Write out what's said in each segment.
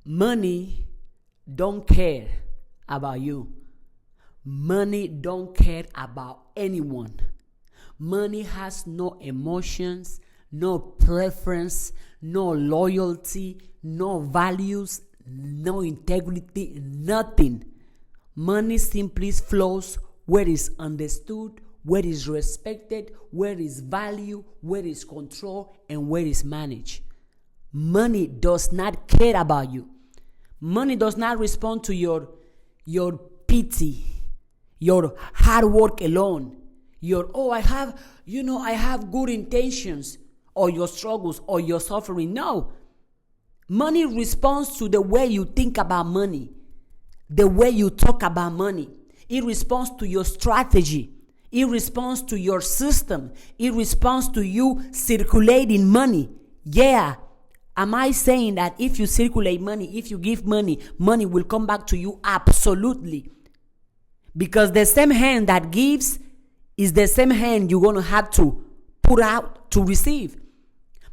Money don't care about you. Money don't care about anyone. Money has no emotions, no preference, no loyalty, no values, no integrity, nothing. Money simply flows where is understood, where is respected, where is value, where is control, and where is managed. Money does not care about you. Money does not respond to your pity, your hard work alone, I have good intentions, or your struggles or your suffering. No. Money responds to the way you think about money, the way you talk about money. It responds to your strategy. It responds to your system. It responds to you circulating money. Yeah. Am I saying that if you circulate money, if you give money, money will come back to you? Absolutely. Because the same hand that gives is the same hand you're going to have to put out to receive.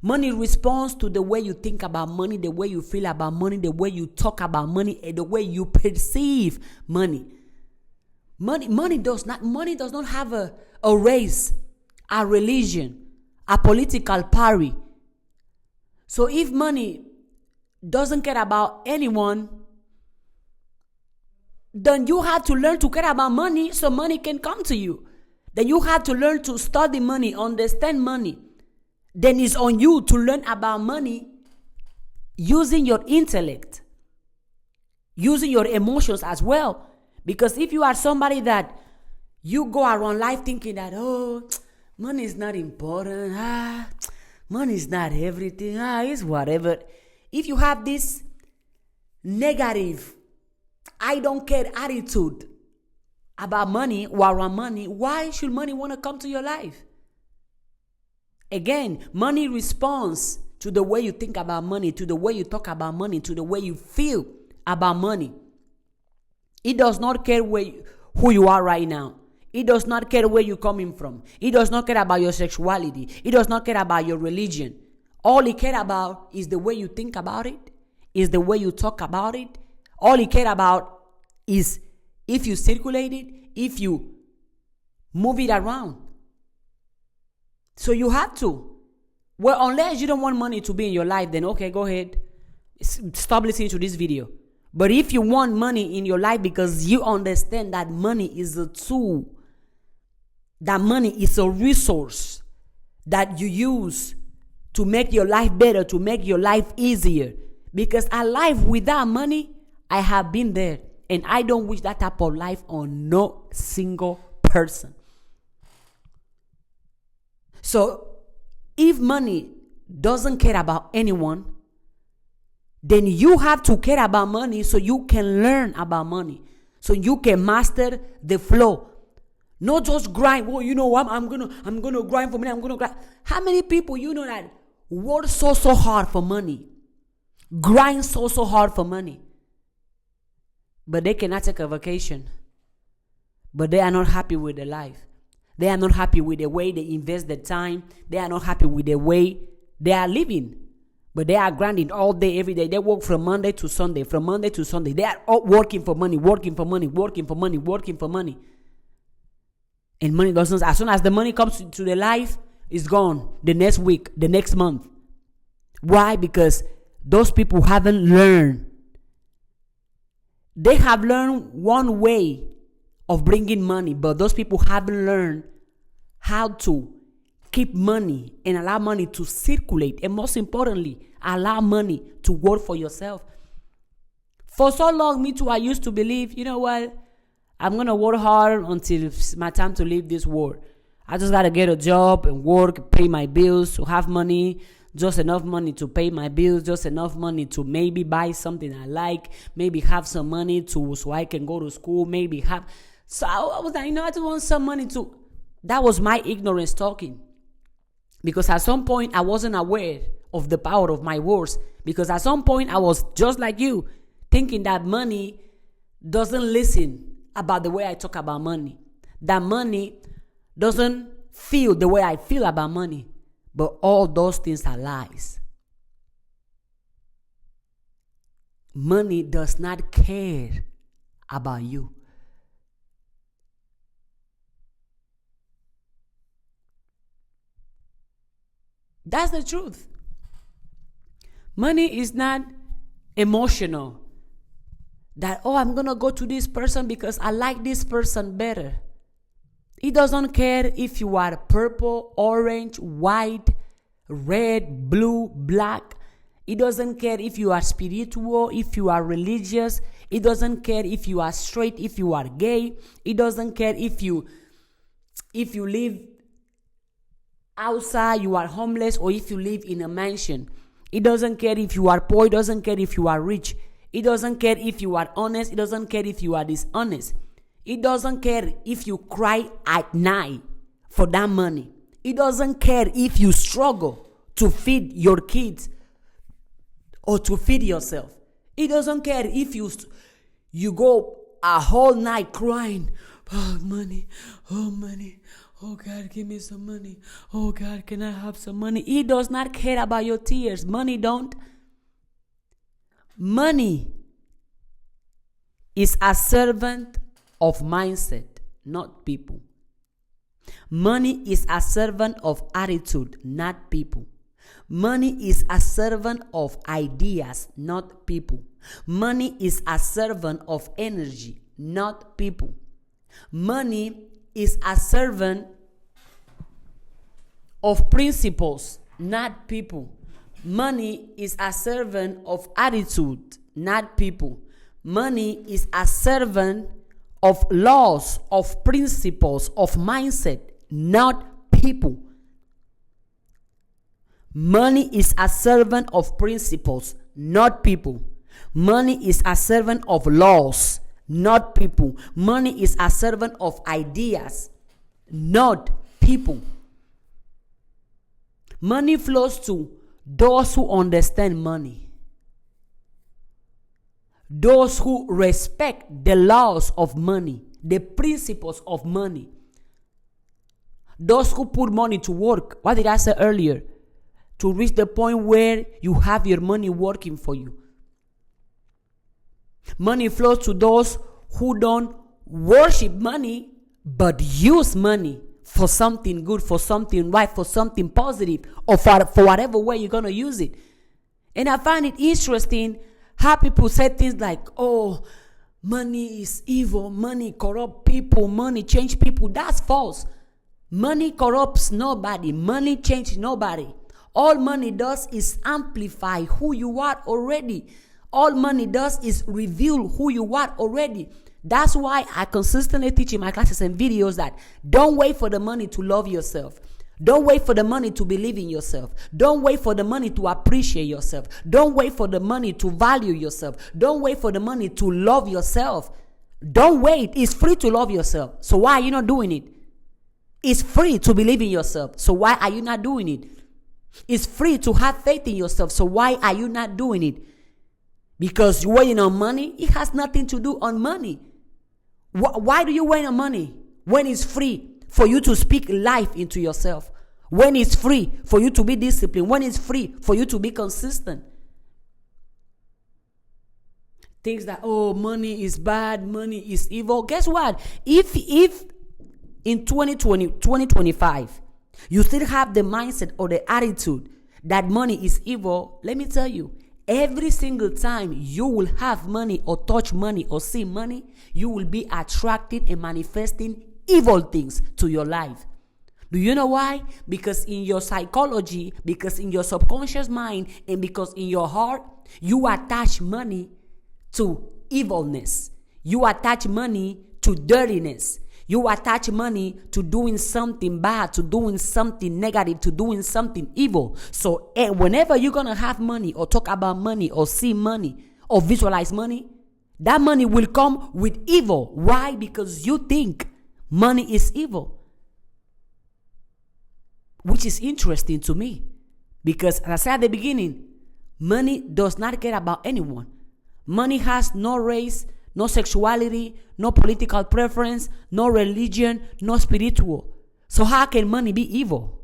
Money responds to the way you think about money, the way you feel about money, the way you talk about money, and the way you perceive money. Money does not have a race, a religion, a political party. So if money doesn't care about anyone, then you have to learn to care about money so money can come to you. Then you have to learn to study money, understand money. Then it's on you to learn about money using your intellect, using your emotions as well. Because if you are somebody that you go around life thinking that, money is not important, money is not everything, it's whatever. If you have this negative, I don't care attitude about money or around money, why should money want to come to your life? Again, money responds to the way you think about money, to the way you talk about money, to the way you feel about money. It does not care who you are right now. It does not care where you're coming from. It does not care about your sexuality. It does not care about your religion. All it cares about is the way you think about it, is the way you talk about it. All it cares about is if you circulate it, if you move it around. So you have to. Well, unless you don't want money to be in your life, then okay, go ahead. Stop listening to this video. But if you want money in your life because you understand that money is a tool, that money is a resource that you use to make your life better, to make your life easier. Because a life without money, I have been there. And I don't wish that type of life on no single person. So, if money doesn't care about anyone, then you have to care about money so you can learn about money. So you can master the flow. Not just grind. Well, I'm gonna grind for money. I'm gonna grind. How many people that work so hard for money, grind so hard for money, but they cannot take a vacation. But they are not happy with their life. They are not happy with the way they invest their time. They are not happy with the way they are living. But they are grinding all day, every day. They work from Monday to Sunday, from Monday to Sunday. They are all working for money, working for money, working for money, working for money. And money doesn't, as soon as the money comes to their life, it's gone the next week, the next month. Why? Because those people haven't learned. They have learned one way of bringing money, but those people haven't learned how to keep money and allow money to circulate. And most importantly, allow money to work for yourself. For so long, me too, I used to believe, you know what? I'm going to work hard until it's my time to leave this world. I just got to get a job and work, pay my bills, to have money, just enough money to pay my bills, just enough money to maybe buy something I like, maybe have some money so I can go to school, maybe have. So I was like, I just want some money to. That was my ignorance talking. Because at some point, I wasn't aware of the power of my words. Because at some point, I was just like you, thinking that money doesn't listen about the way I talk about money. That money doesn't feel the way I feel about money. But all those things are lies. Money does not care about you. That's the truth. Money is not emotional. That, oh, I'm going to go to this person because I like this person better. It doesn't care if you are purple, orange, white, red, blue, black. It doesn't care if you are spiritual, if you are religious. It doesn't care if you are straight, if you are gay. It doesn't care if you live outside, you are homeless, or if you live in a mansion. It doesn't care if you are poor. It doesn't care if you are rich. It doesn't care if you are honest. It doesn't care if you are dishonest. It doesn't care if you cry at night for that money. It doesn't care if you struggle to feed your kids or to feed yourself. It doesn't care if you go a whole night crying, oh money, oh God, give me some money, oh God, can I have some money? It does not care about your tears. Money don't. Money is a servant of mindset, not people. Money is a servant of attitude, not people. Money is a servant of ideas, not people. Money is a servant of energy, not people. Money is a servant of principles, not people. Money is a servant of attitude, not people. Money is a servant of laws, of principles, of mindset, not people. Money is a servant of principles, not people. Money is a servant of laws, not people. Money is a servant of ideas, not people. Money flows to those who understand money. Those who respect the laws of money, the principles of money. Those who put money to work. What did I say earlier? To reach the point where you have your money working for you. Money flows to those who don't worship money, but use money for something good, for something right, for something positive, or for whatever way you're going to use it. And I find it interesting how people say things like, oh, money is evil, money corrupt people, money change people. That's false. Money corrupts nobody. Money changes nobody. All money does is amplify who you are already. All money does is reveal who you are already. That's why I consistently teach in my classes and videos that don't wait for the money to love yourself. Don't wait for the money to believe in yourself. Don't wait for the money to appreciate yourself. Don't wait for the money to value yourself. Don't wait for the money to love yourself. Don't wait. It's free to love yourself. So why are you not doing it? It's free to believe in yourself. So why are you not doing it? It's free to have faith in yourself. So why are you not doing it? Because you're waiting on money? It has nothing to do on money. Why do you wait on money when it's free for you to speak life into yourself? When it's free for you to be disciplined? When it's free for you to be consistent? Things that, oh, money is bad, money is evil. Guess what? If in 2025, you still have the mindset or the attitude that money is evil, let me tell you, every single time you will have money or touch money or see money, you will be attracting and manifesting evil things to your life. Do you know why? Because in your psychology, because in your subconscious mind, and because in your heart, you attach money to evilness. You attach money to dirtiness. You attach money to doing something bad, to doing something negative, to doing something evil. So whenever you're going to have money or talk about money or see money or visualize money, that money will come with evil. Why? Because you think money is evil. Which is interesting to me. Because as I said at the beginning, money does not care about anyone. Money has no race, no sexuality, no political preference, no religion, no spiritual. So how can money be evil?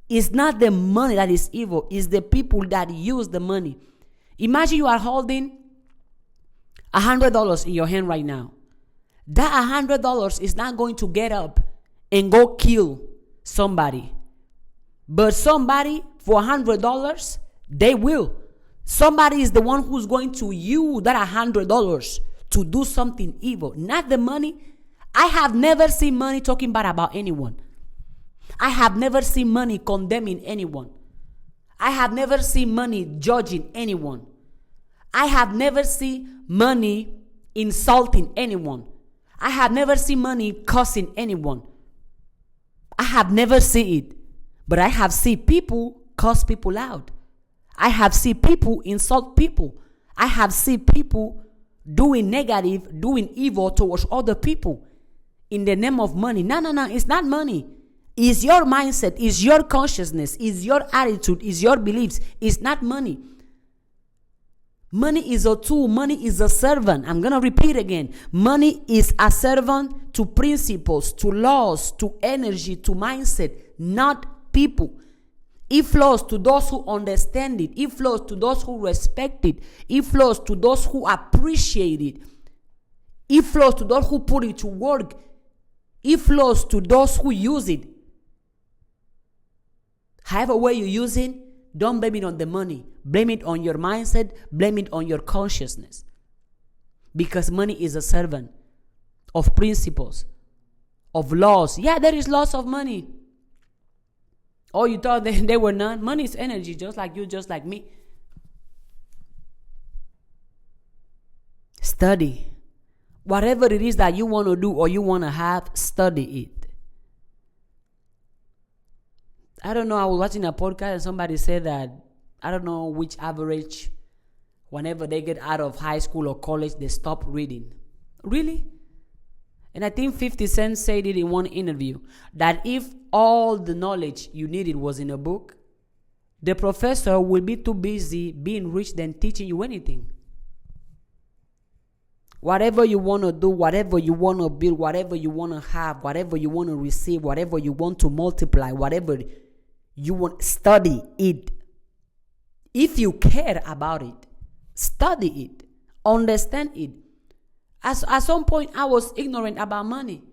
It's not the money that is evil. It's the people that use the money. Imagine you are holding $100 in your hand right now. That $100 is not going to get up and go kill somebody. But somebody, for $100, they will. Somebody is the one who's going to use that $100 to do something evil, not the money. I have never seen money talking bad about anyone. I have never seen money condemning anyone. I have never seen money judging anyone. I have never seen money insulting anyone. I have never seen money cursing anyone. I have never seen it. But I have seen people curse people out. I have seen people insult people. I have seen people doing negative, doing evil towards other people in the name of money. No, it's not money. It's your mindset, it's your consciousness, it's your attitude, it's your beliefs. It's not money. Money is a tool. Money is a servant. I'm going to repeat again. Money is a servant to principles, to laws, to energy, to mindset, not people. It flows to those who understand it. It flows to those who respect it. It flows to those who appreciate it. It flows to those who put it to work. It flows to those who use it. However way you use it, don't blame it on the money. Blame it on your mindset. Blame it on your consciousness. Because money is a servant of principles, of laws. Yeah, there is lots of money. Oh, you thought they were none? Money is energy, just like you, just like me. Study. Whatever it is that you want to do or you want to have, study it. I don't know, I was watching a podcast and somebody said that, I don't know which average, whenever they get out of high school or college, they stop reading. Really? And I think 50 Cent said it in one interview, that if all the knowledge you needed was in a book, the professor will be too busy being rich than teaching you anything. Whatever you want to do, whatever you want to build, whatever you want to have, whatever you want to receive, whatever you want to multiply, whatever you want, study it. If you care about it, study it, understand it. At some point, I was ignorant about money.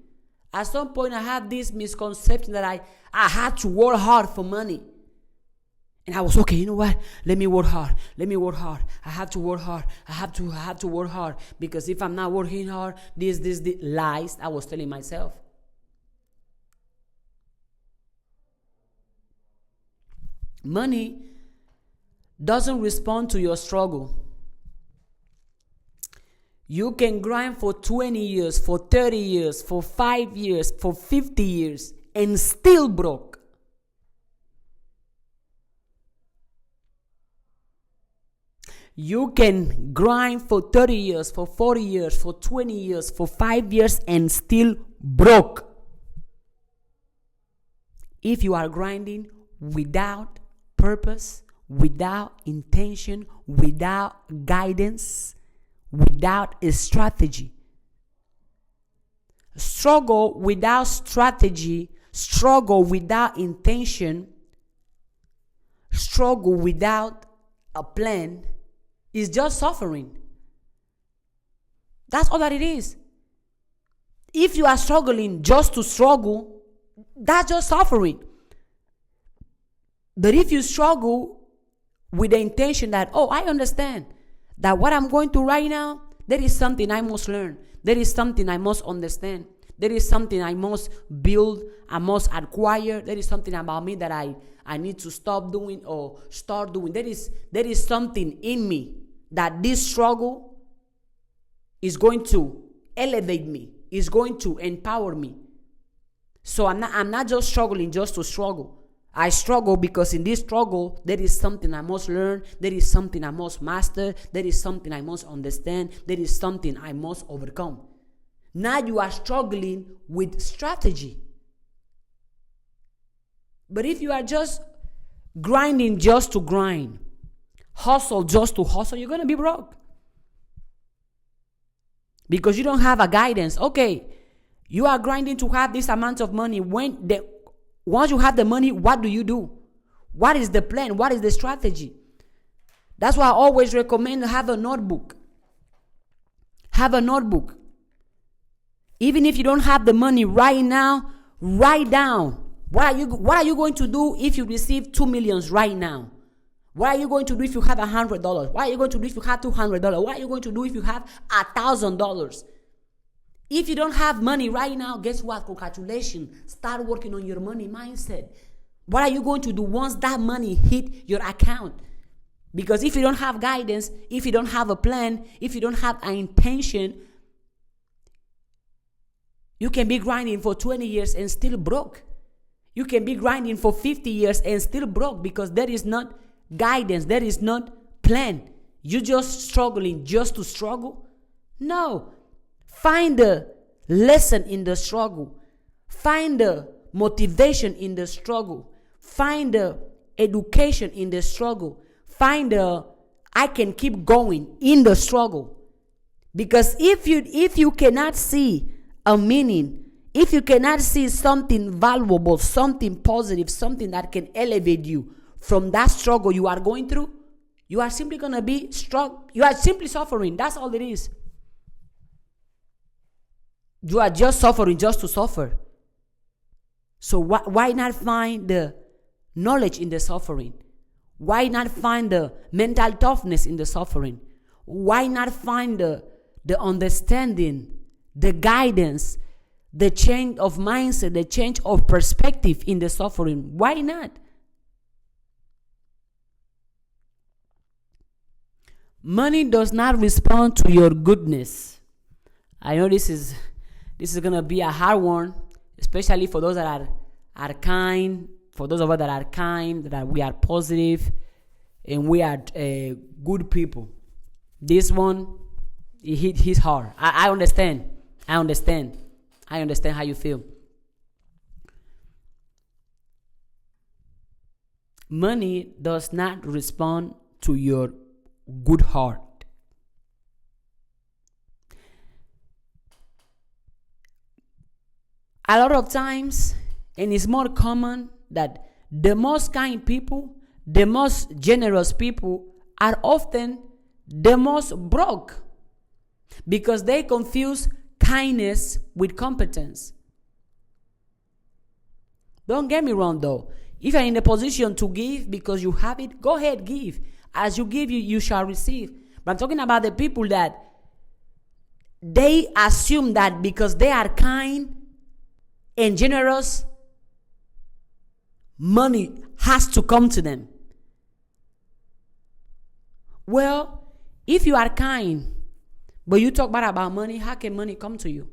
At some point, I had this misconception that I had to work hard for money. And I was, okay, you know what? Let me work hard. I have to work hard. I have to work hard. Because if I'm not working hard, this lies I was telling myself. Money doesn't respond to your struggle. You can grind for 20 years, for 30 years, for 5 years, for 50 years, and still broke. You can grind for 30 years, for 40 years, for 20 years, for 5 years, and still broke. If you are grinding without purpose, without intention, without guidance, without a strategy. Struggle without strategy, struggle without intention, struggle without a plan is just suffering. That's all that it is. If you are struggling just to struggle, that's just suffering. But if you struggle with the intention that, oh, I understand that what I'm going through right now, there is something I must learn. There is something I must understand. There is something I must build, I must acquire. There is something about me that I need to stop doing or start doing. There is something in me that this struggle is going to elevate me, is going to empower me. So I'm not just struggling just to struggle. I struggle because in this struggle, there is something I must learn. There is something I must master. There is something I must understand. There is something I must overcome. Now you are struggling with strategy. But if you are just grinding just to grind, hustle just to hustle, you're going to be broke. Because you don't have a guidance. Okay, you are grinding to have this amount of money. Once you have the money, what do you do? What is the plan? What is the strategy? That's why I always recommend to have a notebook. Have a notebook. Even if you don't have the money right now, write down. What are you going to do if you receive 2 million right now? What are you going to do if you have $100? What are you going to do if you have $200? What are you going to do if you have $1,000? If you don't have money right now, guess what? Congratulations. Start working on your money mindset. What are you going to do once that money hit your account? Because if you don't have guidance, if you don't have a plan, if you don't have an intention, you can be grinding for 20 years and still broke. You can be grinding for 50 years and still broke because there is not guidance, there is not plan. You're just struggling just to struggle. No. Find the lesson in the struggle. Find the motivation in the struggle. Find the education in the struggle. Find the I can keep going in the struggle. Because if you cannot see a meaning, if you cannot see something valuable, something positive, something that can elevate you from that struggle you are going through, you are simply going to be strong. You are simply suffering. That's all it is. You are just suffering just to suffer. So why not find the knowledge in the suffering? Why not find the mental toughness in the suffering? Why not find the understanding, the guidance, the change of mindset, the change of perspective in the suffering? Why not? Money does not respond to your goodness. I know this is gonna be a hard one, especially for those that are kind. For those of us that are kind, that we are positive, and we are good people. This one, it hits hard. I understand. I understand how you feel. Money does not respond to your good heart. A lot of times, and it's more common, that the most kind people, the most generous people are often the most broke because they confuse kindness with competence. Don't get me wrong though. If you're in a position to give because you have it, go ahead, give. As you give, you shall receive. But I'm talking about the people that they assume that because they are kind and generous, money has to come to them. Well, if you are kind, but you talk bad about money, how can money come to you?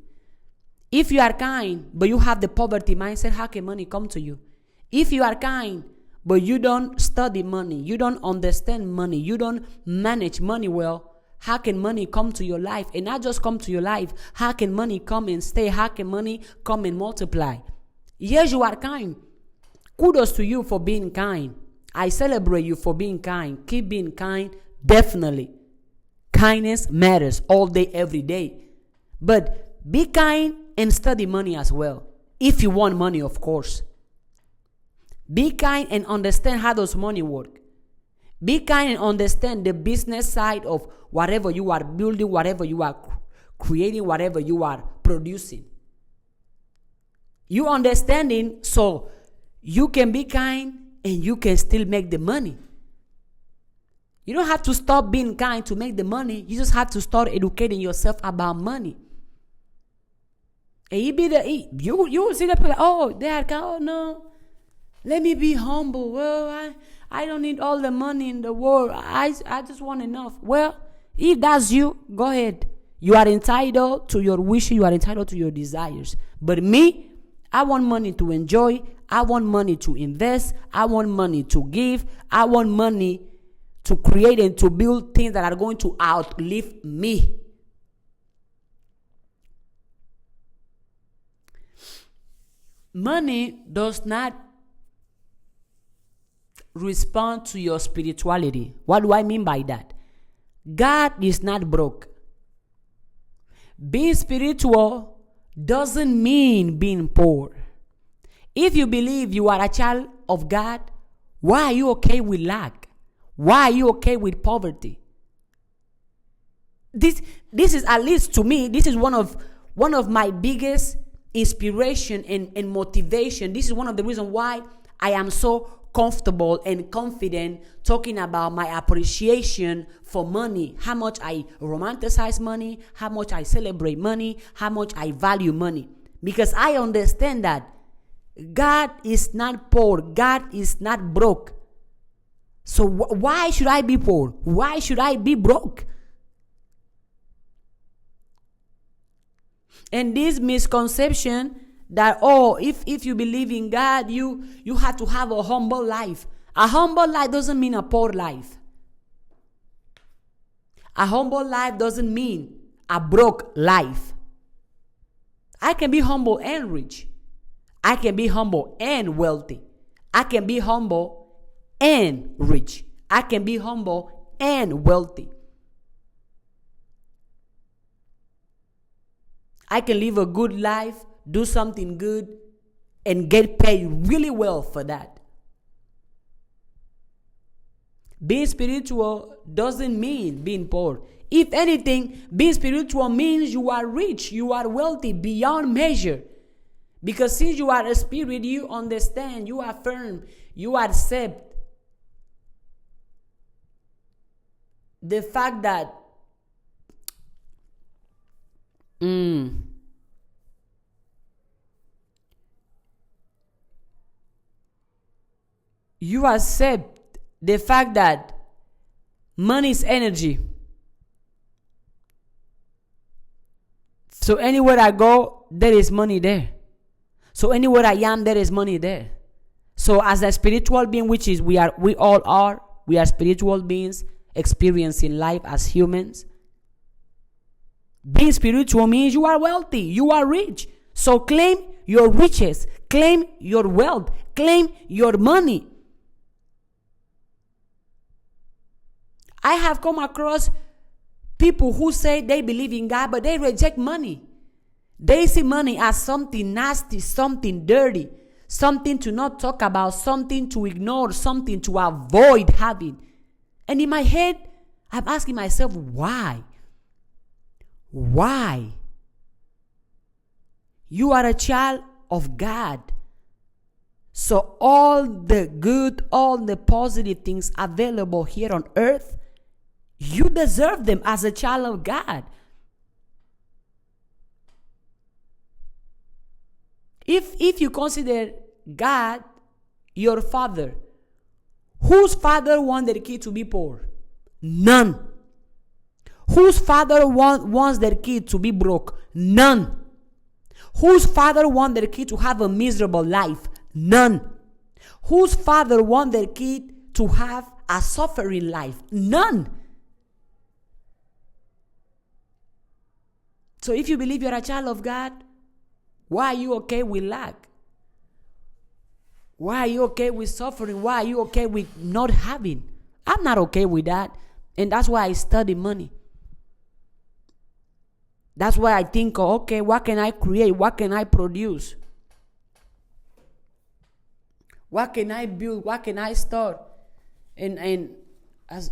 If you are kind, but you have the poverty mindset, how can money come to you? If you are kind, but you don't study money, you don't understand money, you don't manage money well, how can money come to your life? And not just come to your life, how can money come and stay? How can money come and multiply? Yes, you are kind. Kudos to you for being kind. I celebrate you for being kind. Keep being kind, definitely. Kindness matters all day, every day. But be kind and study money as well. If you want money, of course. Be kind and understand how does money work. Be kind and understand the business side of whatever you are building, whatever you are creating, whatever you are producing. You understanding so you can be kind and you can still make the money. You don't have to stop being kind to make the money. You just have to start educating yourself about money. And you will see the people like, oh, they are kind. Oh, no. Let me be humble. Well, I don't need all the money in the world. I just want enough. Well, if that's you, go ahead. You are entitled to your wishes. You are entitled to your desires. But me, I want money to enjoy. I want money to invest. I want money to give. I want money to create and to build things that are going to outlive me. Money does not respond to your spirituality. What do I mean by that? God is not broke. Being spiritual doesn't mean being poor. If you believe you are a child of God, why are you okay with lack? Why are you okay with poverty? This is, at least to me, this is one of my biggest inspiration and motivation. This is one of the reasons why I am so comfortable and confident talking about my appreciation for money, how much I romanticize money, how much I celebrate money, how much I value money. Because I understand that God is not poor, God is not broke. So why should I be poor? Why should I be broke? And this misconception that, if you believe in God, you have to have a humble life. A humble life doesn't mean a poor life. A humble life doesn't mean a broke life. I can be humble and rich. I can be humble and wealthy. I can be humble and rich. I can be humble and wealthy. I can live a good life, do something good, and get paid really well for that. Being spiritual doesn't mean being poor. If anything, being spiritual means you are rich, you are wealthy beyond measure. Because since you are a spirit, you understand, you affirm, you accept the fact that you accept the fact that money is energy. So anywhere I go, there is money there. So anywhere I am, there is money there. So as a spiritual being, which is we all are spiritual beings experiencing life as humans. Being spiritual means you are wealthy, you are rich. So claim your riches, claim your wealth, claim your money. I have come across people who say they believe in God, but they reject money. They see money as something nasty, something dirty, something to not talk about, something to ignore, something to avoid having. And in my head, I'm asking myself, why? Why? You are a child of God. So all the good, all the positive things available here on earth, you deserve them as a child of God. If you consider God your father, whose father wanted their kid to be poor? None. Whose father wants their kid to be broke? None. Whose father wants their kid to have a miserable life? None. Whose father wants their kid to have a suffering life? None. So if you believe you're a child of God, why are you okay with lack? Why are you okay with suffering? Why are you okay with not having? I'm not okay with that. And that's why I study money. That's why I think, okay, what can I create? What can I produce? What can I build? What can I start? And as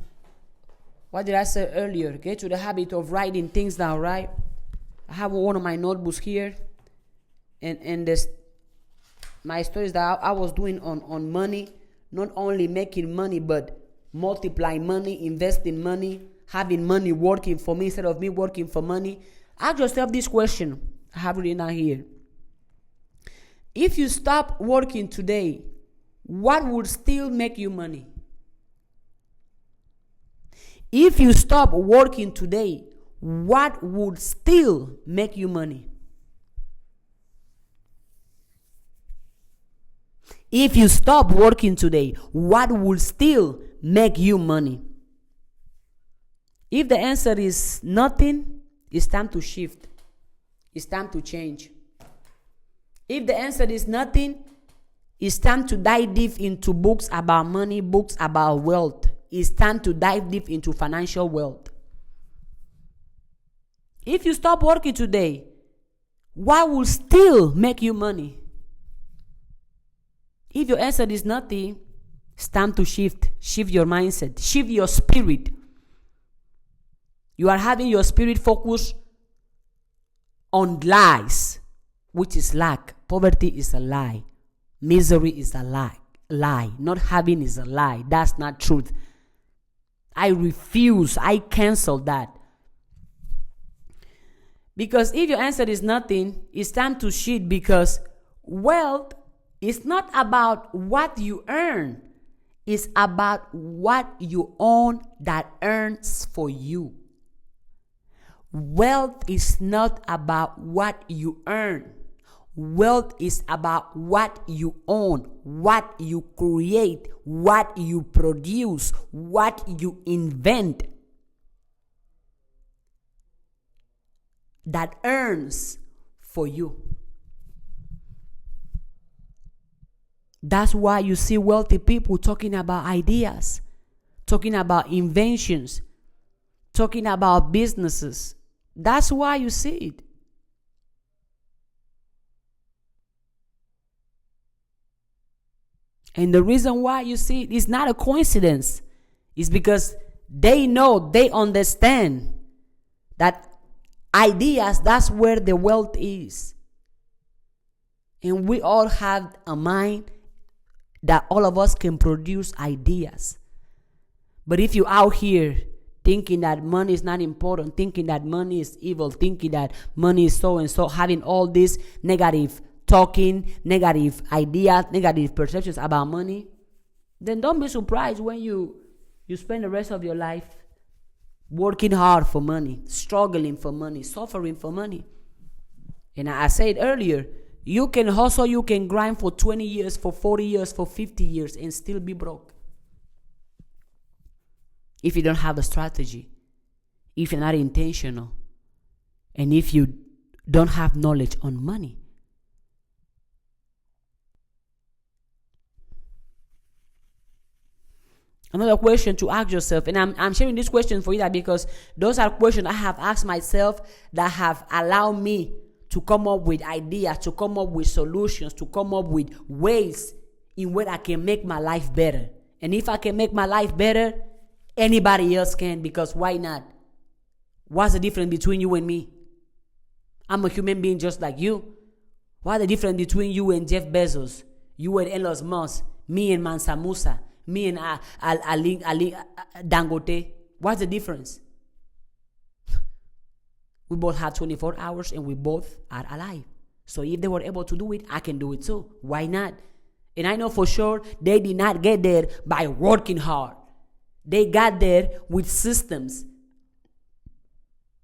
what did I say earlier? Get to the habit of writing things down, right? I have one of my notebooks here. And this, my stories that I was doing on money, not only making money, but multiplying money, investing money, having money working for me instead of me working for money. Ask yourself this question. I have it down here. If you stop working today, what would still make you money? If you stop working today, what would still make you money? If you stop working today, what will still make you money? If the answer is nothing, it's time to shift. It's time to change. If the answer is nothing, it's time to dive deep into books about money, books about wealth. It's time to dive deep into financial wealth. If you stop working today, what will still make you money? If your answer is nothing, It's time to shift. Shift your mindset. Shift your spirit. You are having your spirit focused on lies, which is lack. Poverty is a lie. Misery is a lie. Not having is a lie. That's not truth. I refuse. I cancel that. Because if your answer is nothing, it's time to shift, because wealth is not about what you earn. It's about what you own that earns for you. Wealth is not about what you earn. Wealth is about what you own, what you create, what you produce, what you invent that earns for you. That's why you see wealthy people talking about ideas, talking about inventions, talking about businesses. That's why you see it. And the reason why you see it is not a coincidence. It's because they know, they understand that ideas, that's where the wealth is. And we all have a mind that all of us can produce ideas. But if you're out here thinking that money is not important, thinking that money is evil, thinking that money is so and so, having all this negative talking, negative ideas, negative perceptions about money, then don't be surprised when you spend the rest of your life working hard for money, struggling for money, suffering for money. And I said earlier, you can hustle, you can grind for 20 years, for 40 years, for 50 years, and still be broke. If you don't have a strategy, if you're not intentional, and if you don't have knowledge on money. Another question to ask yourself, and I'm sharing this question for you that because those are questions I have asked myself that have allowed me to come up with ideas, to come up with solutions, to come up with ways in which I can make my life better. And if I can make my life better, anybody else can, because why not? What's the difference between you and me? I'm a human being just like you. What's the difference between you and Jeff Bezos, you and Elon Musk, me and Mansa Musa, me and Ali Dangote? What's the difference? We both have 24 hours and we both are alive. So if they were able to do it, I can do it too. Why not? And I know for sure they did not get there by working hard. They got there with systems.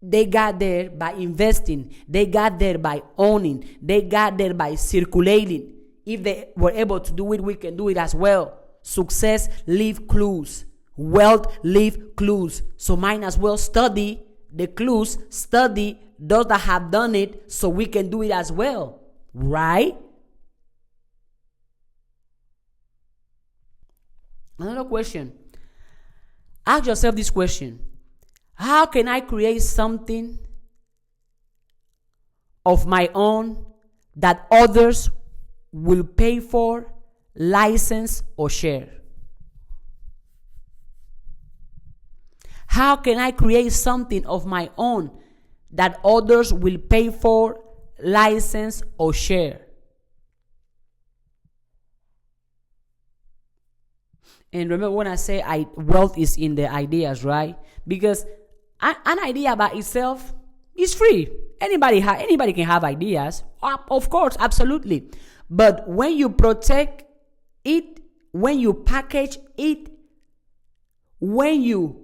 They got there by investing. They got there by owning. They got there by circulating. If they were able to do it, we can do it as well. Success leave clues. Wealth leave clues. So might as well study the clues, study those that have done it, so we can do it as well. Right? Another question. Ask yourself this question. How can I create something of my own that others will pay for, license, or share? How can I create something of my own that others will pay for, license, or share? And remember when I say wealth is in the ideas, right? Because an idea by itself is free. Anybody can have ideas. Of course, absolutely. But when you protect it, when you package it, when you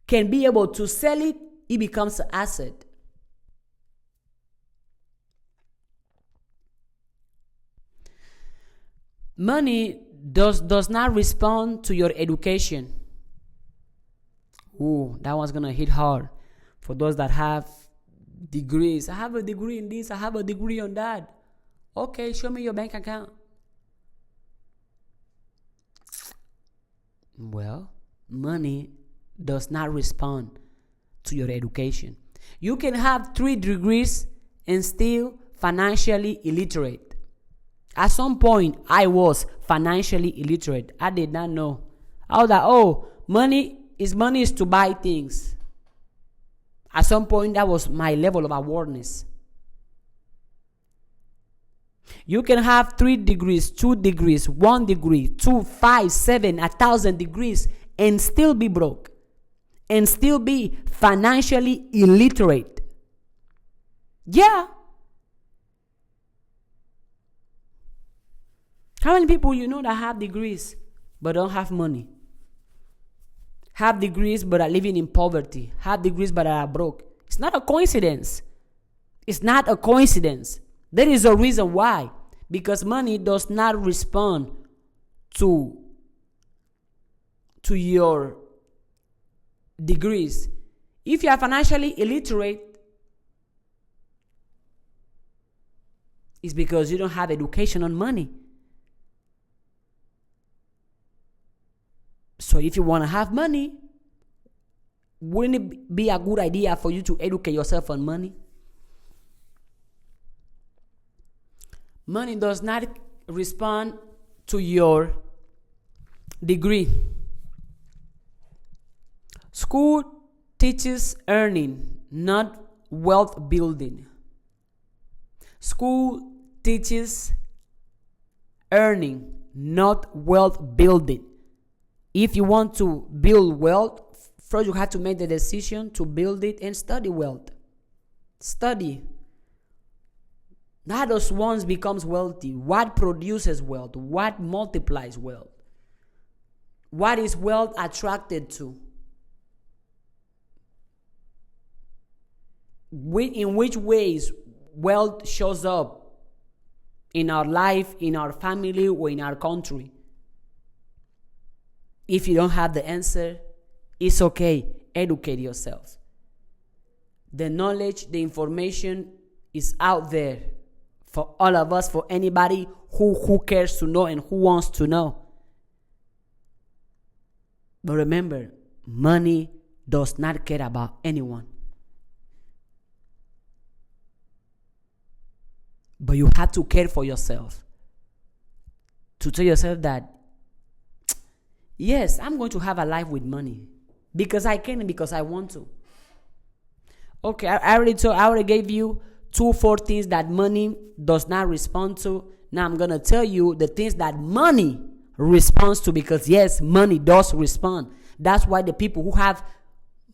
can be able to sell it, it becomes an asset. Money does not respond to your education. Ooh, that one's gonna hit hard for those that have degrees. I have a degree in this, I have a degree on that. Okay, show me your bank account. Well, money does not respond to your education. You can have 3 degrees and still financially illiterate. At some point, I was financially illiterate. I did not know. I was like, oh, money is to buy things. At some point, that was my level of awareness. You can have 3 degrees, 2 degrees, 1 degree, 2, 5, 7, 1,000 degrees, and still be broke, and still be financially illiterate. Yeah. How many people you know that have degrees but don't have money? Have degrees but are living in poverty. Have degrees but are broke. It's not a coincidence. It's not a coincidence. There is a reason why. Because money does not respond to your degrees. If you are financially illiterate, it's because you don't have education on money. So if you want to have money, wouldn't it be a good idea for you to educate yourself on money? Money does not respond to your degree. School teaches earning, not wealth building. School teaches earning, not wealth building. If you want to build wealth, first you have to make the decision to build it and study wealth. Study. How does one becomes wealthy? What produces wealth? What multiplies wealth? What is wealth attracted to? In which ways wealth shows up in our life, in our family, or in our country? If you don't have the answer, it's okay. Educate yourself. The knowledge, the information is out there for all of us, for anybody who cares to know and who wants to know. But remember, money does not care about anyone. But you have to care for yourself. To tell yourself that, yes, I'm going to have a life with money. Because I can and because I want to. Okay, I already gave you 4 things that money does not respond to. Now I'm going to tell you the things that money responds to, because yes, money does respond. That's why the people who have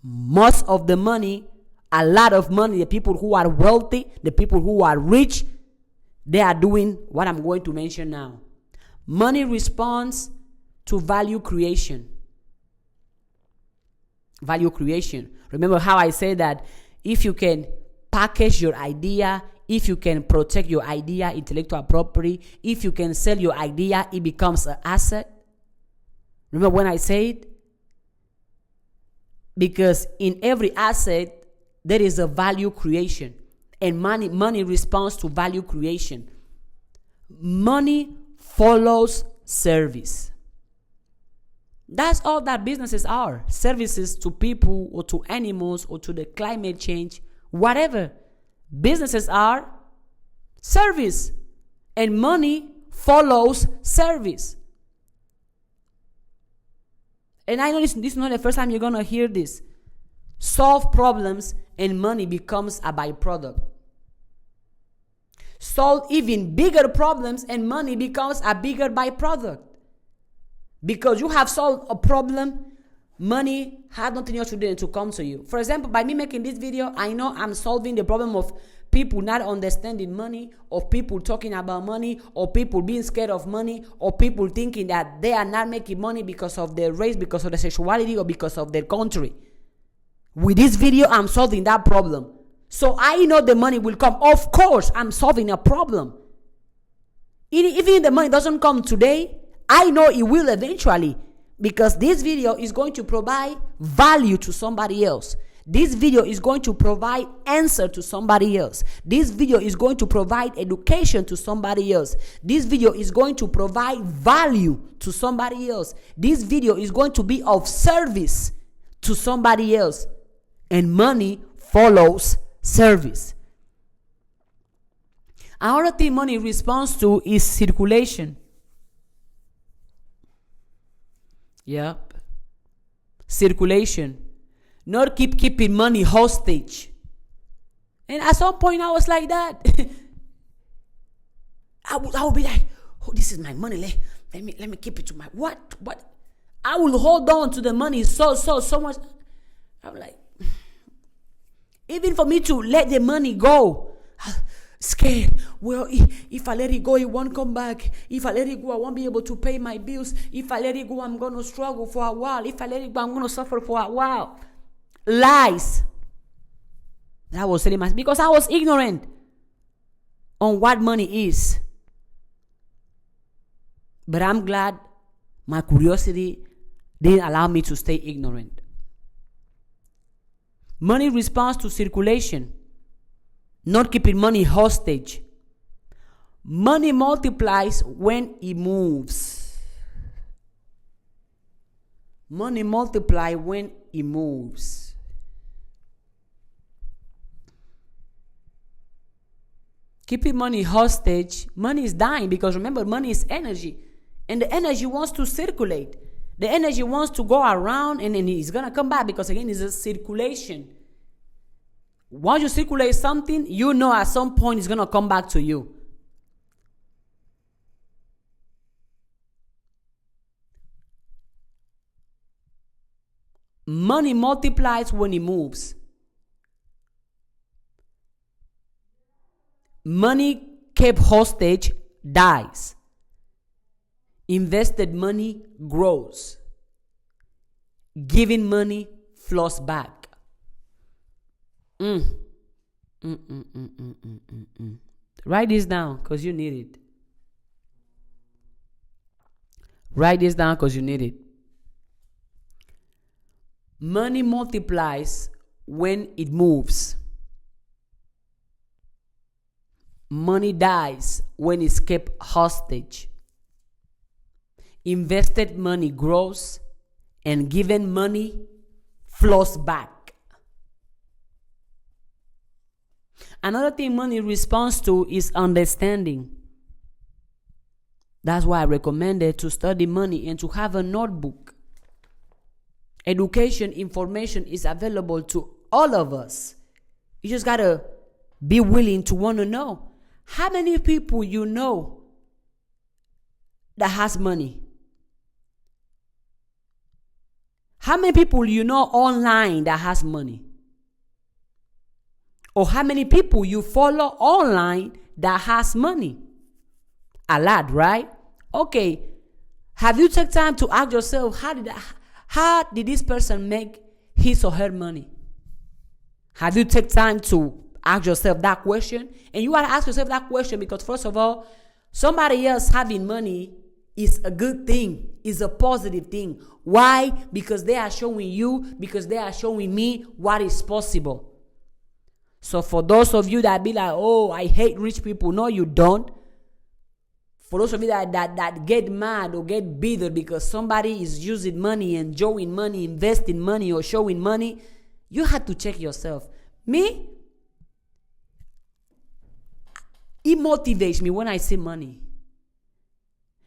most of the money, a lot of money, the people who are wealthy, the people who are rich, they are doing what I'm going to mention now. Money responds to value creation. Value creation. Remember how I said that if you can package your idea, if you can protect your idea, intellectual property, if you can sell your idea, it becomes an asset. Remember when I said? Because in every asset, there is a value creation. And money responds to value creation. Money follows service. That's all that businesses are. Services to people or to animals or to the climate change, whatever. Businesses are service. And money follows service. And I know this is not the first time you're going to hear this. Solve problems and money becomes a byproduct. Solve even bigger problems and money becomes a bigger byproduct. Because you have solved a problem, money had nothing else to do than to come to you. For example, by me making this video, I know I'm solving the problem of people not understanding money, of people talking about money, or people being scared of money, or people thinking that they are not making money because of their race, because of their sexuality, or because of their country. With this video, I'm solving that problem. So I know the money will come. Of course, I'm solving a problem. Even if the money doesn't come today, I know it will eventually, because this video is going to provide value to somebody else. This video is going to provide answer to somebody else. This video is going to provide education to somebody else. This video is going to provide value to somebody else. This video is going to be of service to somebody else. And money follows service. Another thing money responds to is circulation. Yep. Circulation. Not keeping money hostage. And at some point I was like that. I would be like, oh, this is my money. Let me keep it to my what? I will hold on to the money so much. I'm like, even for me to let the money go, scared. Well, if I let it go, it won't come back. If I let it go, I won't be able to pay my bills. If I let it go, I'm going to struggle for a while. If I let it go, I'm going to suffer for a while. Lies. That was telling myself because I was ignorant on what money is. But I'm glad my curiosity didn't allow me to stay ignorant. Money responds to circulation, not keeping money hostage. Money multiplies when it moves. Money multiplies when it moves. Keeping money hostage, money is dying because remember, money is energy. And the energy wants to circulate. The energy wants to go around and then it's going to come back because, again, it's a circulation. Once you circulate something, you know at some point it's going to come back to you. Money multiplies when it moves. Money kept hostage dies. Invested money grows. Giving money flows back. Write this down because you need it. Write this down because you need it. Money multiplies when it moves. Money dies when it's kept hostage. Invested money grows and given money flows back. Another thing money responds to is understanding. That's why I recommended to study money and to have a notebook. Education, information is available to all of us. You just gotta be willing to want to know. How many people you know that has money? How many people you know online that has money? Or how many people you follow online that has money? A lot, right? Okay. Have you taken time to ask yourself, how did this person make his or her money? Have you taken time to ask yourself that question? And you want to ask yourself that question because, first of all, somebody else having money is a good thing, is a positive thing. Why? Because they are showing you, because they are showing me what is possible. So for those of you that be like, oh, I hate rich people. No, you don't. For those of you that get mad or get bitter because somebody is using money, enjoying money, investing money, or showing money, you have to check yourself. Me, it motivates me when I see money.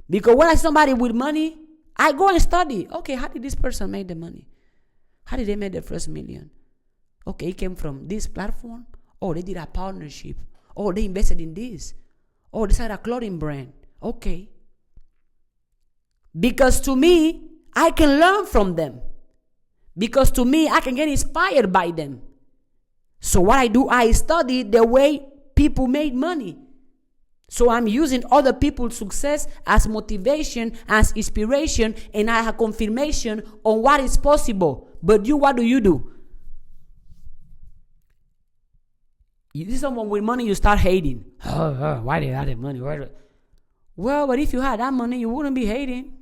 Because when I see somebody with money, I go and study. Okay, how did this person make the money? How did they make the first million? Okay, it came from this platform. Oh, they did a partnership. Oh, they invested in this. Oh, they started a clothing brand. Okay. Because to me, I can learn from them. Because to me, I can get inspired by them. So what I do, I study the way people made money. So I'm using other people's success as motivation, as inspiration, and I have confirmation on what is possible. But you, what do? You see someone with money, you start hating. Why they have the money? Well, but if you had that money, you wouldn't be hating.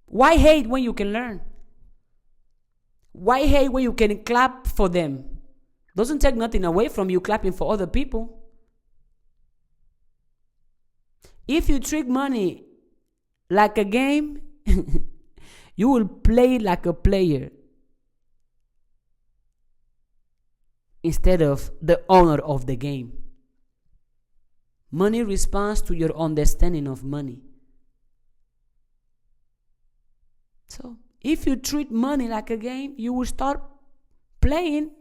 Why hate when you can learn? Why hate when you can clap for them? Doesn't take nothing away from you clapping for other people. If you treat money like a game, you will play like a player instead of the owner of the game. Money responds to your understanding of money. So if you treat money like a game, you will start playing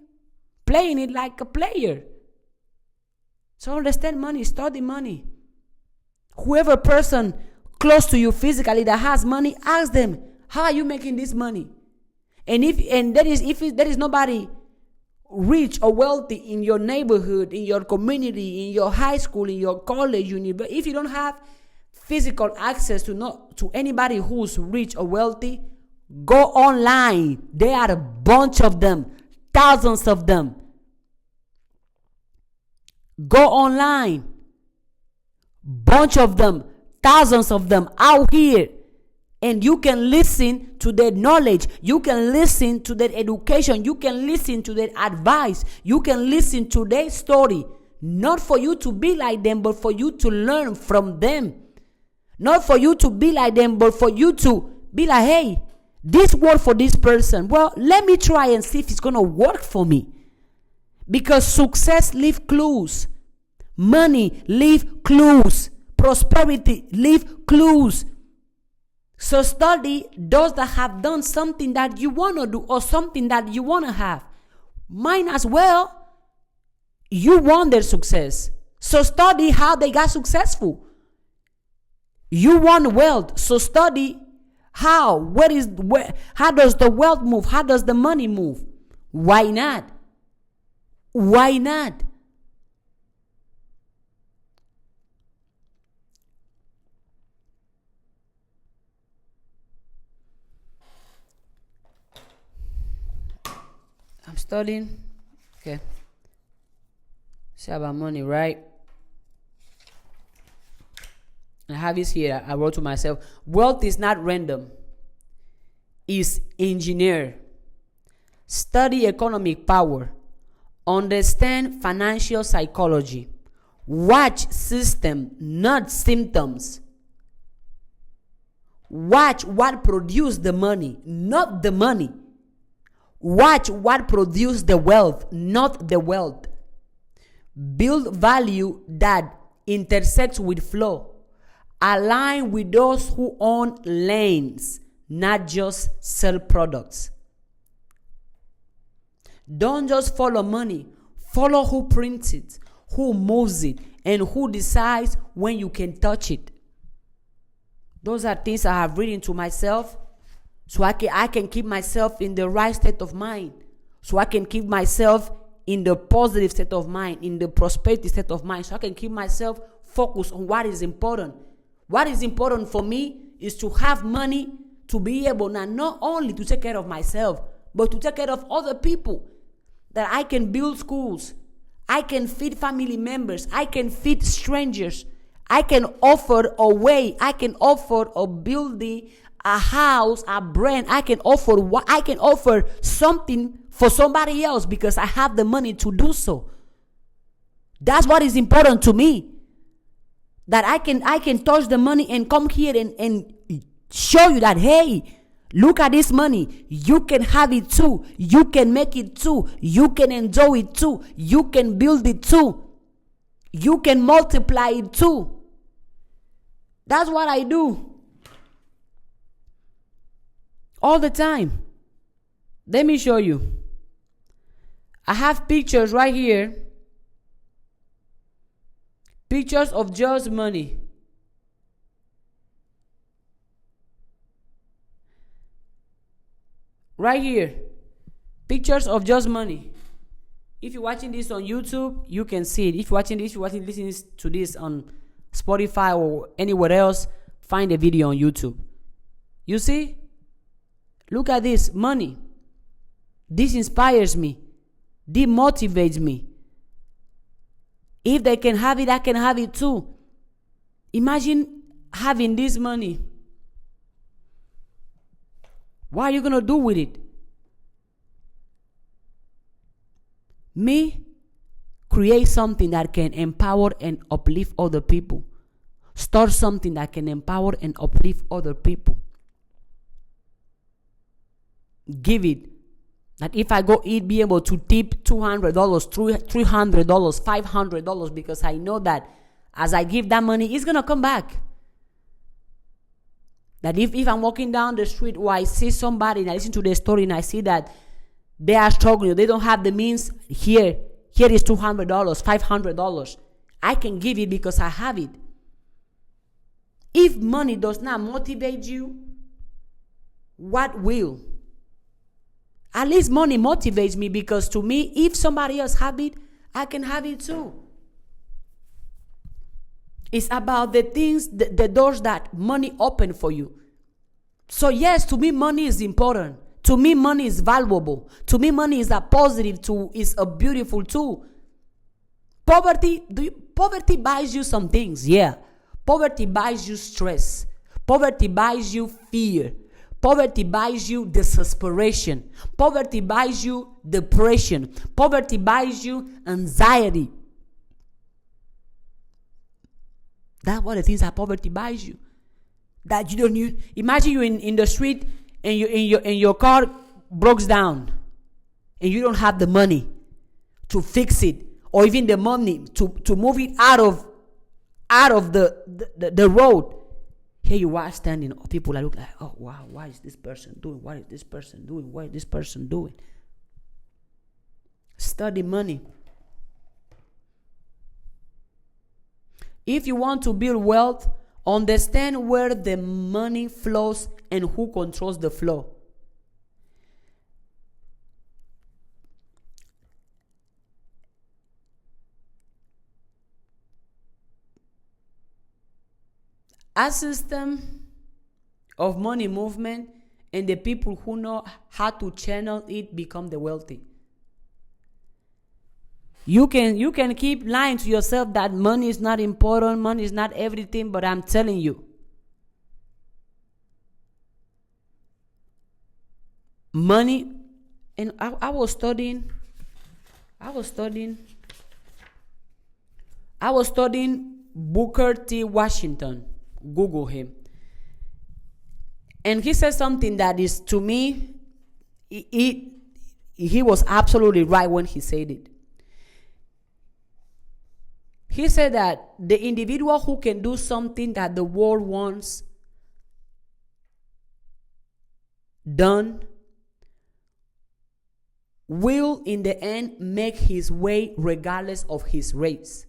it like a player. So understand money, study money. Whoever person close to you physically that has money, ask them, how are you making this money? And if there is nobody rich or wealthy in your neighborhood, in your community, in your high school, in your college, university, if you don't have physical access to anybody who's rich or wealthy, go online. There are a bunch of them, thousands of them. Go online. Bunch of them, thousands of them out here. And you can listen to their knowledge. You can listen to their education. You can listen to their advice. You can listen to their story. Not for you to be like them, but for you to learn from them. Not for you to be like them, but for you to be like, hey, this worked for this person. Well, let me try and see if it's going to work for me. Because success leaves clues. Money leaves clues. Prosperity leaves clues. So study those that have done something that you want to do or something that you want to have. Mine as well. You want their success. So study how they got successful. You want wealth. So study how does the wealth move? How does the money move? Why not? Why not? I'm studying. Okay. Say about money, right? I have this here. I wrote to myself, wealth is not random. It's engineered. Study economic power. Understand financial psychology. Watch system, not symptoms. Watch what produced the money, not the money. Watch what produced the wealth, not the wealth. Build value that intersects with flow. Align with those who own lanes, not just sell products. Don't just follow money. Follow who prints it, who moves it, and who decides when you can touch it. Those are things I have written to myself so I can keep myself in the right state of mind. So I can keep myself in the positive state of mind, in the prosperity state of mind. So I can keep myself focused on what is important. What is important for me is to have money to be able not only to take care of myself, but to take care of other people. That I can build schools. I can feed family members. I can feed strangers. I can offer a way. I can offer a building, a house, a brand. I can offer something for somebody else because I have the money to do so. That's what is important to me. That I can touch the money and come here and show you that, hey, look at this money. You can have it too. You can make it too. You can enjoy it too. You can build it too. You can multiply it too. That's what I do. All the time. Let me show you. I have pictures right here. Pictures of just money. Right here. Pictures of just money. If you're watching this on YouTube, you can see it. If you're listening to this on Spotify or anywhere else, find a video on YouTube. You see? Look at this. Money. This inspires me. This motivates me. If they can have it, I can have it too. Imagine having this money. What are you going to do with it? Me, create something that can empower and uplift other people. Start something that can empower and uplift other people. Give it. That if I go eat, be able to tip $200, $300, $500 because I know that as I give that money, it's going to come back. That if I'm walking down the street or I see somebody and I listen to their story and I see that they are struggling, they don't have the means, here is $200, $500. I can give it because I have it. If money does not motivate you, what will? At least money motivates me, because to me, if somebody else have it, I can have it too. It's about the things, the doors that money open for you. So yes, to me, money is important. To me, money is valuable. To me, money is a positive tool, is a beautiful tool. Poverty buys you some things, yeah. Poverty buys you stress. Poverty buys you fear. Poverty buys you desperation. Poverty buys you depression. Poverty buys you anxiety. That's what the things that poverty buys you. That you don't use. Imagine you in the street and your car breaks down and you don't have the money to fix it, or even the money to move it out of the road. Here you are standing. People are looking like, oh wow, why is this person doing? What is this person doing? What is this person doing? Study money. If you want to build wealth, understand where the money flows and who controls the flow. A system of money movement, and the people who know how to channel it become the wealthy. You can keep lying to yourself that money is not important, money is not everything, but I'm telling you, money. And I was studying Booker T. Washington. Google him. And he said something that is, to me, he was absolutely right when he said it. He said that the individual who can do something that the world wants done will in the end make his way regardless of his race.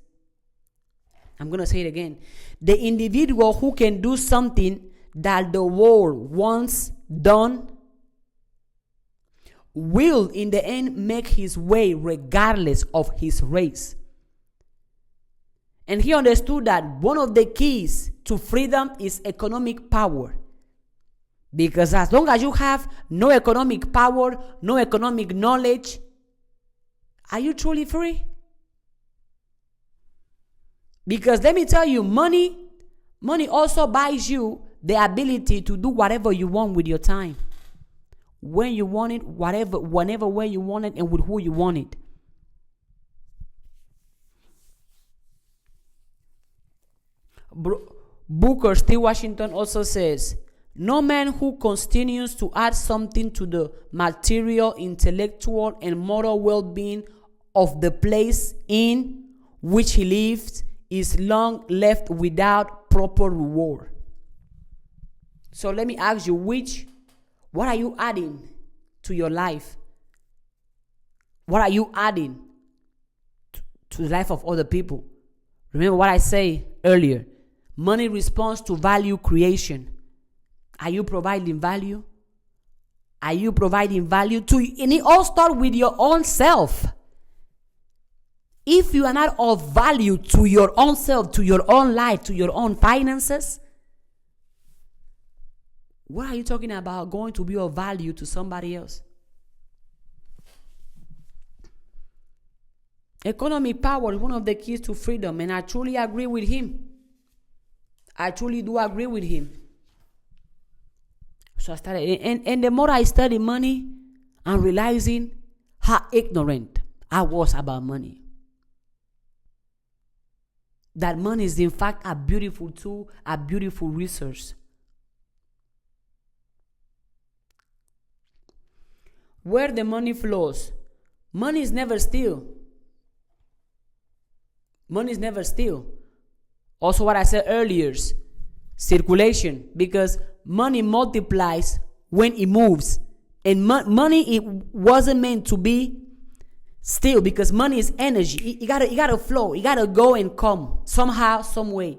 I'm going to say it again. The individual who can do something that the world wants done will in the end make his way regardless of his race. And he understood that one of the keys to freedom is economic power. Because as long as you have no economic power, no economic knowledge, are you truly free? Because let me tell you, money also buys you the ability to do whatever you want with your time. When you want it, whenever way you want it, and with who you want it. Booker T. Washington also says, no man who continues to add something to the material, intellectual, and moral well-being of the place in which he lives is long left without proper reward. So let me ask you, what are you adding to your life? What are you adding to the life of other people? Remember what I said earlier. Money responds to value creation. Are you providing value? Are you providing value to, and it all starts with your own self. If you are not of value to your own self, to your own life, to your own finances, what are you talking about going to be of value to somebody else? Economic power is one of the keys to freedom, and I truly agree with him. I truly do agree with him. So I started, and the more I study money, I'm realizing how ignorant I was about money. That money is in fact a beautiful tool, a beautiful resource. Where the money flows, money is never still. Money is never still. Also what I said earlier, circulation, because money multiplies when it moves. And money, it wasn't meant to be still, because money is energy. It gotta flow. It gotta go and come somehow, some way.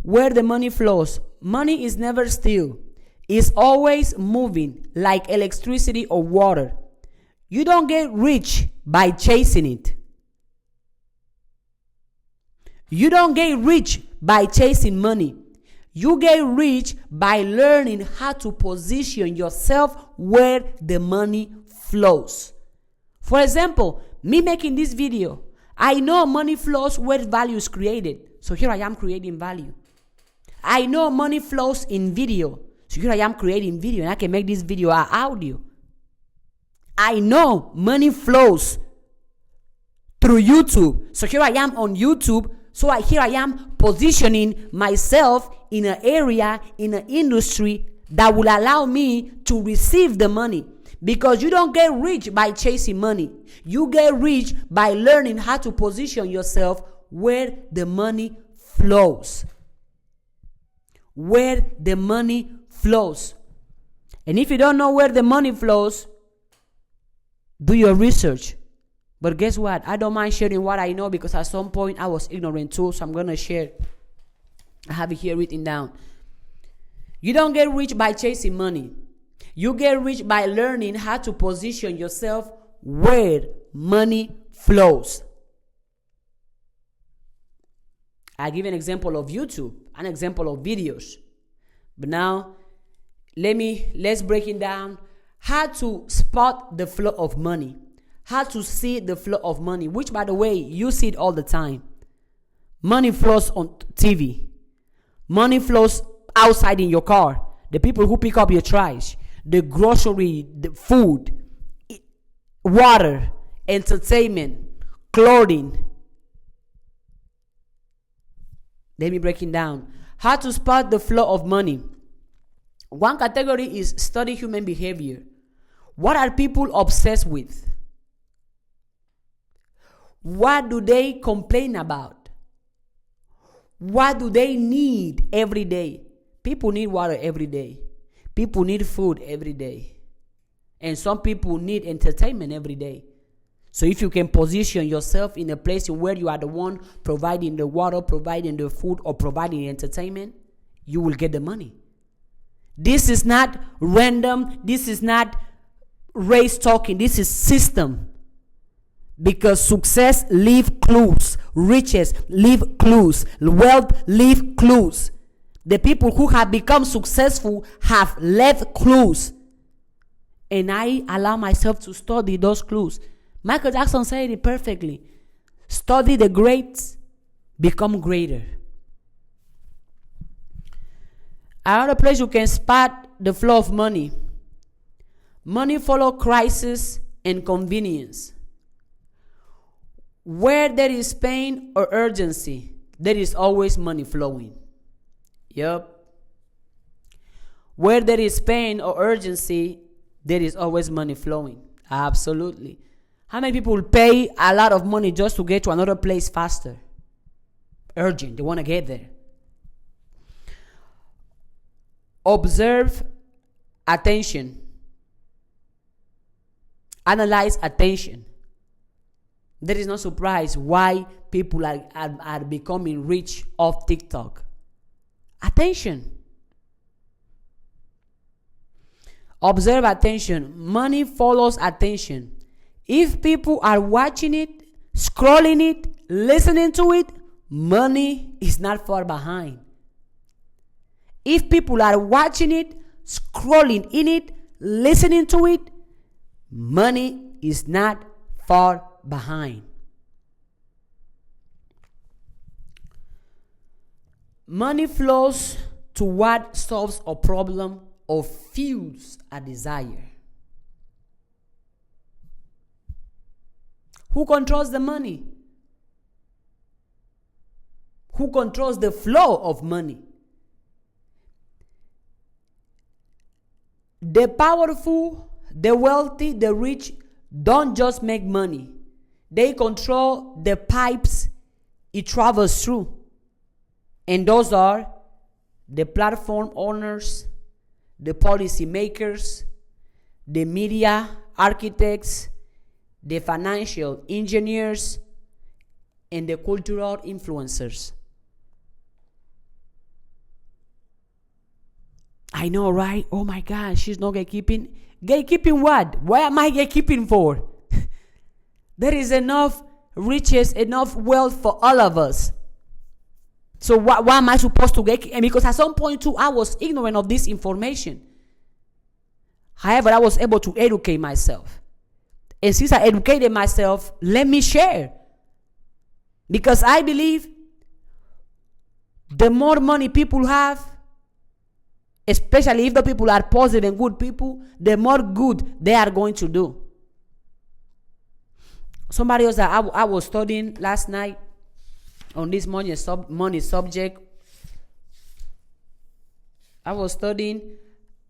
Where the money flows, money is never still. It's always moving like electricity or water. You don't get rich by chasing it. You don't get rich by chasing money. You get rich by learning how to position yourself where the money flows. For example, me making this video, I know money flows where value is created. So here I am creating value. I know money flows in video. So here I am creating video, and I can make this video or audio. I know money flows through YouTube. So here I am on YouTube. So here I am positioning myself in an area, in an industry that will allow me to receive the money. Because you don't get rich by chasing money. You get rich by learning how to position yourself where the money flows. Where the money flows. And if you don't know where the money flows, do your research. But guess what? I don't mind sharing what I know, because at some point I was ignorant too, so I'm going to share. I have it here written down. You don't get rich by chasing money. You get rich by learning how to position yourself where money flows. I give an example of YouTube, an example of videos. But now, let's break it down. How to spot the flow of money. How to see the flow of money, which, by the way, you see it all the time. Money flows on TV. Money flows outside in your car. The people who pick up your trash, the grocery, the food, water, entertainment, clothing. Let me break it down. How to spot the flow of money. One category is study human behavior. What are people obsessed with? What do they complain about? What do they need every day? People need water every day. People need food every day. And some people need entertainment every day. So if you can position yourself in a place where you are the one providing the water, providing the food, or providing the entertainment, you will get the money. This is not random. This is not race talking. This is system. Because success leaves clues. Riches leave clues. Wealth leave clues. The people who have become successful have left clues. And I allow myself to study those clues. Michael Jackson said it perfectly. Study the greats, become greater. Another place you can spot the flow of money. Money follows crisis and convenience. Where there is pain or urgency, there is always money flowing. Yup. Where there is pain or urgency, there is always money flowing. Absolutely. How many people will pay a lot of money just to get to another place faster? Urgent. They want to get there. Observe attention. Analyze attention. There is no surprise why people are becoming rich off TikTok. Attention. Observe attention. Money follows attention. If people are watching it, scrolling it, listening to it, money is not far behind. If people are watching it, scrolling in it, listening to it, money is not far behind. Money flows to what solves a problem or fuels a desire. Who controls the money? Who controls the flow of money? The powerful, the wealthy, the rich don't just make money. They control the pipes it travels through. And those are the platform owners, the policy makers, the media architects, the financial engineers, and the cultural influencers. I know, right? Oh my God, she's not gatekeeping. Gatekeeping what? Why am I gatekeeping for? There is enough riches, enough wealth for all of us. So why am I supposed to gatekeep? And because at some point too, I was ignorant of this information. However, I was able to educate myself. And since I educated myself, let me share. Because I believe the more money people have, especially if the people are positive and good people, the more good they are going to do. Somebody else that I was studying last night on this money subject, I was studying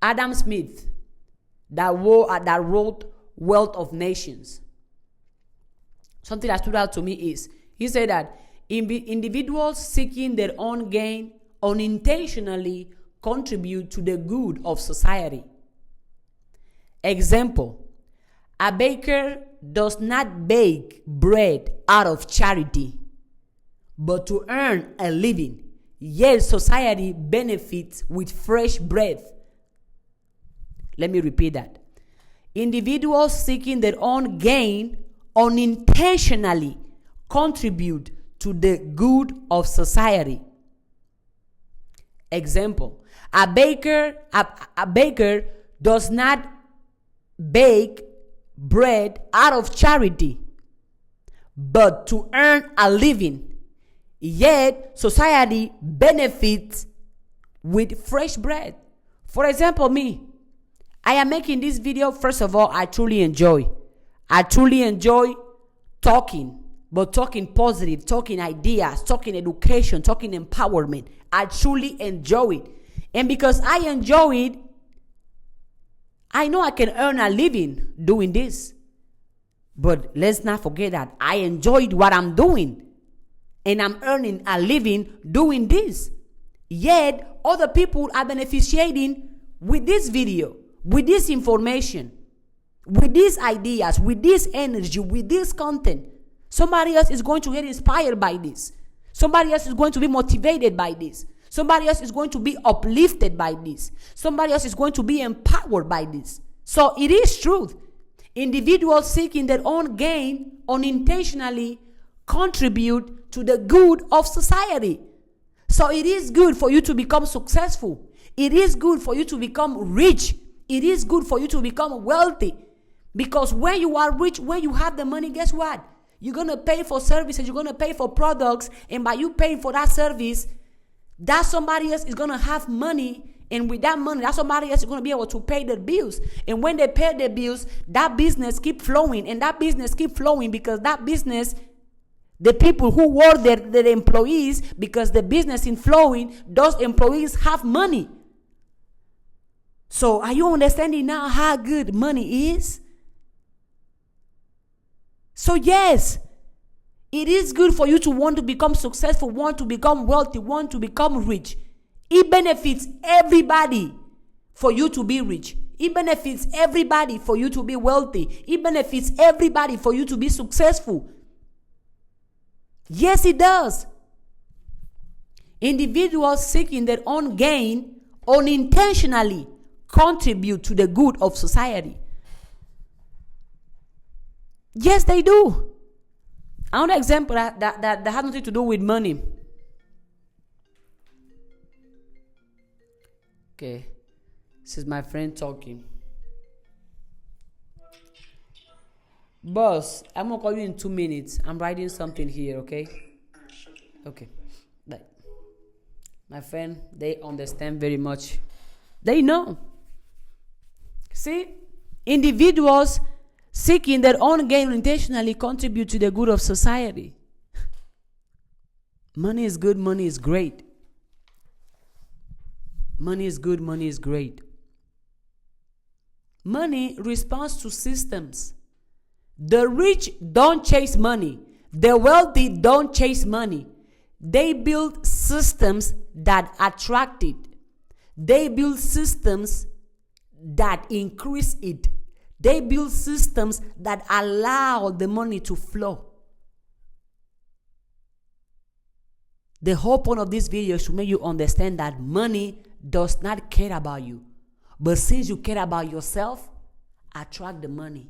Adam Smith that wrote Wealth of Nations. Something that stood out to me is, he said that individuals seeking their own gain unintentionally contribute to the good of society. Example, a baker does not bake bread out of charity, but to earn a living, yet society benefits with fresh bread. Let me repeat that. Individuals seeking their own gain unintentionally contribute to the good of society. Example, a baker does not bake bread out of charity, but to earn a living, yet society benefits with fresh bread. For example, me, I am making this video. First of all, I truly enjoy talking, but talking positive, talking ideas, talking education, talking empowerment. I truly enjoy it. And because I enjoy it, I know I can earn a living doing this. But let's not forget that I enjoyed what I'm doing. And I'm earning a living doing this. Yet, other people are beneficiating with this video, with this information, with these ideas, with this energy, with this content. Somebody else is going to get inspired by this. Somebody else is going to be motivated by this. Somebody else is going to be uplifted by this. Somebody else is going to be empowered by this. So it is truth. Individuals seeking their own gain unintentionally contribute to the good of society. So it is good for you to become successful. It is good for you to become rich. It is good for you to become wealthy. Because when you are rich, when you have the money, guess what? You're going to pay for services. You're going to pay for products. And by you paying for that service, that somebody else is going to have money. And with that money, that somebody else is going to be able to pay their bills. And when they pay their bills, that business keep flowing. And that business keep flowing because that business, the people who work there, the employees, because the business is flowing, those employees have money. So are you understanding now how good money is? So yes, it is good for you to want to become successful, want to become wealthy, want to become rich. It benefits everybody for you to be rich. It benefits everybody for you to be wealthy. It benefits everybody for you to be successful. Yes, it does. Individuals seeking their own gain unintentionally contribute to the good of society. Yes, they do. Another example that has nothing to do with money. Okay, this is my friend talking. Boss, I'm gonna call you in 2 minutes. I'm writing something here, okay? Okay. But my friend, they understand very much. They know. See, individuals seeking their own gain intentionally contribute to the good of society. Money is good, money is great. Money is good, money is great. Money responds to systems. The rich don't chase money. The wealthy don't chase money. They build systems that attract it. They build systems that increase it. They build systems that allow the money to flow. The whole point of this video is to make you understand that money does not care about you. But since you care about yourself, attract the money,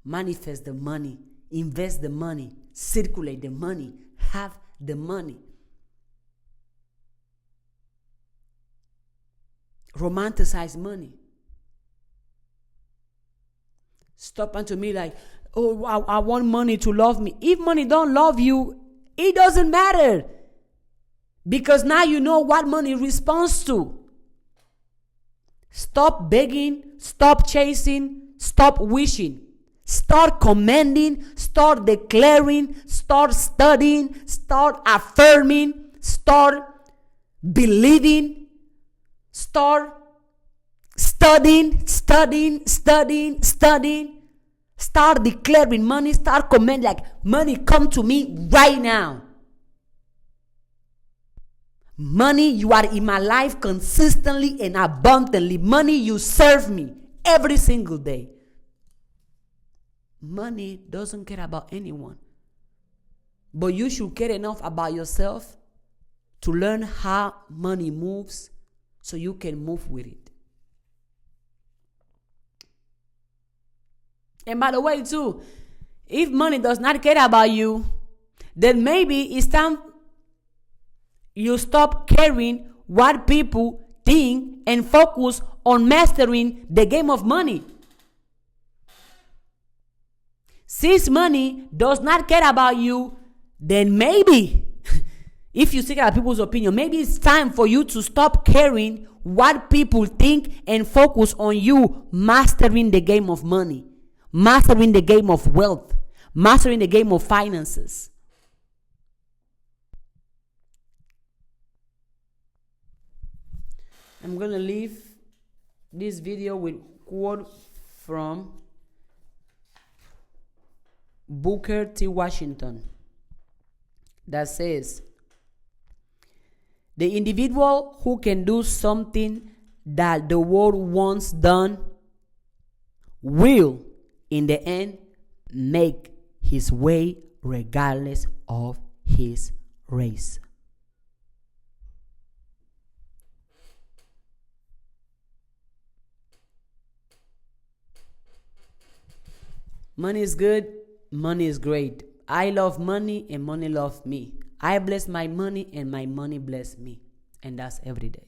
manifest the money, invest the money, circulate the money, have the money. Romanticize money. Stop unto me like, oh, I want money to love me. If money don't love you, it doesn't matter. Because now you know what money responds to. Stop begging, stop chasing, stop wishing. Start commanding, start declaring, start studying, start affirming, start believing, start studying. Start declaring money, start commanding like, money come to me right now. Money, you are in my life consistently and abundantly. Money, you serve me every single day. Money doesn't care about anyone. But you should care enough about yourself to learn how money moves so you can move with it. And by the way, too, if money does not care about you, then maybe it's time you stop caring what people think and focus on mastering the game of money. Since money does not care about you, then maybe, if you seek out people's opinion, maybe it's time for you to stop caring what people think and focus on you mastering the game of money, mastering the game of wealth, mastering the game of finances. I'm going to leave this video with a quote from Booker T. Washington that says, "The individual who can do something that the world wants done will, in the end, make his way regardless of his race." Money is good. Money is great. I love money and money loves me. I bless my money and my money bless me. And that's every day.